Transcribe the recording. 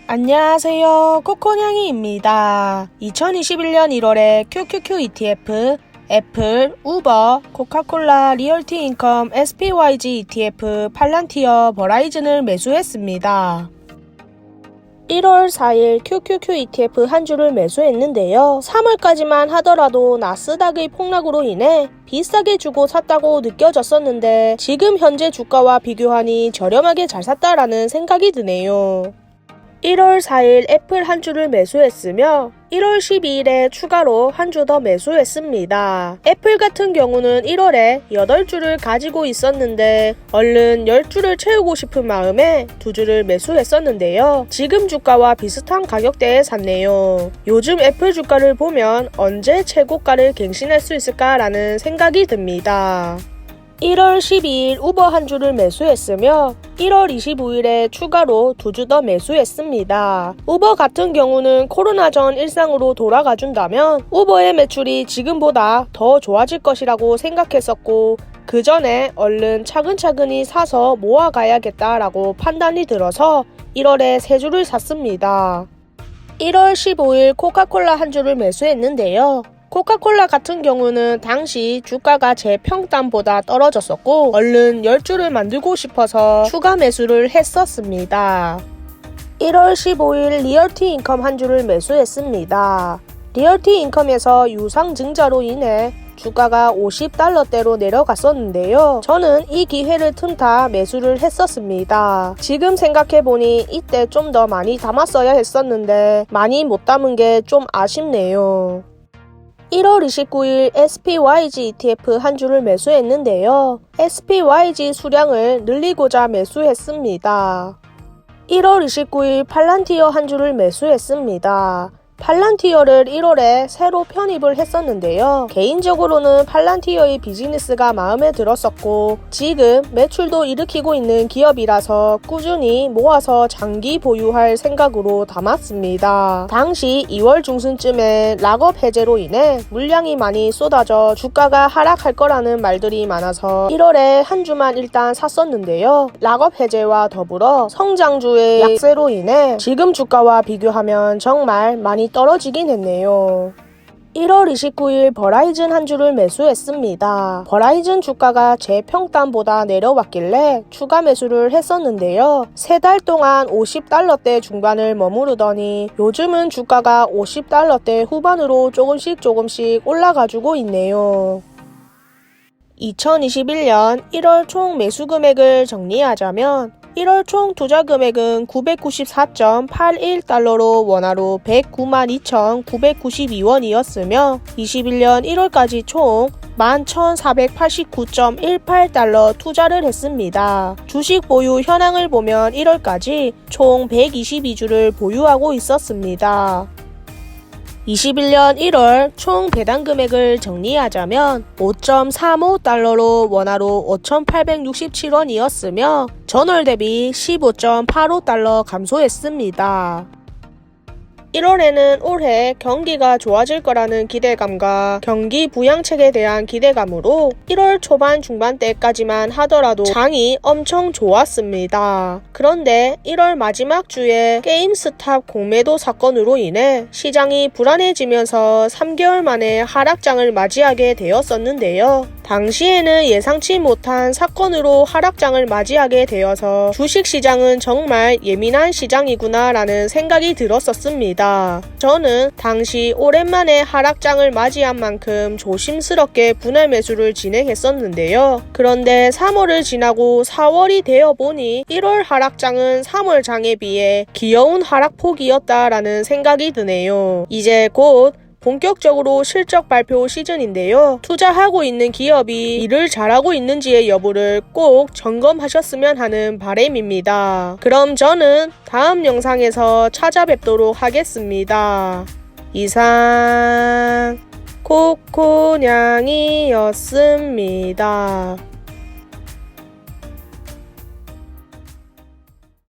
안녕하세요. 코코냥이입니다. 2021년 1월에 QQQ ETF, 애플, 우버, 코카콜라, 리얼티인컴, SPYG ETF, 팔란티어, 버라이즌을 매수했습니다. 1월 4일 QQQ ETF 한 주를 매수했는데요. 3월까지만 하더라도 나스닥의 폭락으로 인해 비싸게 주고 샀다고 느껴졌었는데 지금 현재 주가와 비교하니 저렴하게 잘 샀다라는 생각이 드네요. 1월 4일 애플 한 주를 매수했으며 1월 12일에 추가로 한 주 더 매수했습니다. 애플 같은 경우는 1월에 8주를 가지고 있었는데 얼른 10주를 채우고 싶은 마음에 2주를 매수했었는데요. 지금 주가와 비슷한 가격대에 샀네요. 요즘 애플 주가를 보면 언제 최고가를 갱신할 수 있을까라는 생각이 듭니다. 1월 12일 우버 한 주를 매수했으며 1월 25일에 추가로 2주 더 매수했습니다. 우버 같은 경우는 코로나 전 일상으로 돌아가 준다면 우버의 매출이 지금보다 더 좋아질 것이라고 생각했었고 그 전에 얼른 차근차근히 사서 모아가야겠다라고 판단이 들어서 1월에 3주를 샀습니다. 1월 15일 코카콜라 한 주를 매수했는데요. 코카콜라 같은 경우는 당시 주가가 제 평단보다 떨어졌었고 얼른 10주를 만들고 싶어서 추가 매수를 했었습니다. 1월 15일 리얼티인컴 한 주를 매수했습니다. 리얼티인컴에서 유상증자로 인해 주가가 $50대로 내려갔었는데요. 저는 이 기회를 틈타 매수를 했었습니다. 지금 생각해보니 이때 좀 더 많이 담았어야 했었는데 많이 못 담은 게 좀 아쉽네요. 1월 29일 SPYG ETF 한 주를 매수했는데요. SPYG 수량을 늘리고자 매수했습니다. 1월 29일 팔란티어 한 주를 매수했습니다. 팔란티어를 1월에 새로 편입을 했었는데요. 개인적으로는 팔란티어의 비즈니스가 마음에 들었었고 지금 매출도 일으키고 있는 기업이라서 꾸준히 모아서 장기 보유할 생각으로 담았습니다. 당시 2월 중순쯤에 락업 해제로 인해 물량이 많이 쏟아져 주가가 하락할 거라는 말들이 많아서 1월에 한 주만 일단 샀었는데요. 락업 해제와 더불어 성장주의 약세로 인해 지금 주가와 비교하면 정말 많이 떨어지긴 했네요. 1월 29일 버라이즌 한 주를 매수했습니다. 버라이즌 주가가 제 평단보다 내려왔길래 추가 매수를 했었는데요. 3달 동안 $50대 중반을 머무르더니 요즘은 주가가 $50대 후반으로 조금씩 올라가주고 있네요. 2021년 1월 총 매수 금액을 정리하자면 1월 총 투자 금액은 $994.81로 원화로 192,992원이었으며 21년 1월까지 총 11,489.18달러 투자를 했습니다. 주식 보유 현황을 보면 1월까지 총 122주를 보유하고 있었습니다. 21년 1월 총 배당 금액을 정리하자면 5.35달러로 원화로 5,867원이었으며 전월 대비 15.85달러 감소했습니다. 1월에는 올해 경기가 좋아질 거라는 기대감과 경기 부양책에 대한 기대감으로 1월 초반 중반대까지만 하더라도 장이 엄청 좋았습니다. 그런데 1월 마지막 주에 게임스탑 공매도 사건으로 인해 시장이 불안해지면서 3개월 만에 하락장을 맞이하게 되었었는데요. 당시에는 예상치 못한 사건으로 하락장을 맞이하게 되어서 주식시장은 정말 예민한 시장이구나 라는 생각이 들었었습니다. 저는 당시 오랜만에 하락장을 맞이한 만큼 조심스럽게 분할 매수를 진행했었는데요. 그런데 3월을 지나고 4월이 되어보니 1월 하락장은 3월 장에 비해 귀여운 하락폭이었다라는 생각이 드네요. 이제 곧 본격적으로 실적 발표 시즌인데요. 투자하고 있는 기업이 일을 잘하고 있는지의 여부를 꼭 점검하셨으면 하는 바람입니다. 그럼 저는 다음 영상에서 찾아뵙도록 하겠습니다. 이상 코코냥이였습니다.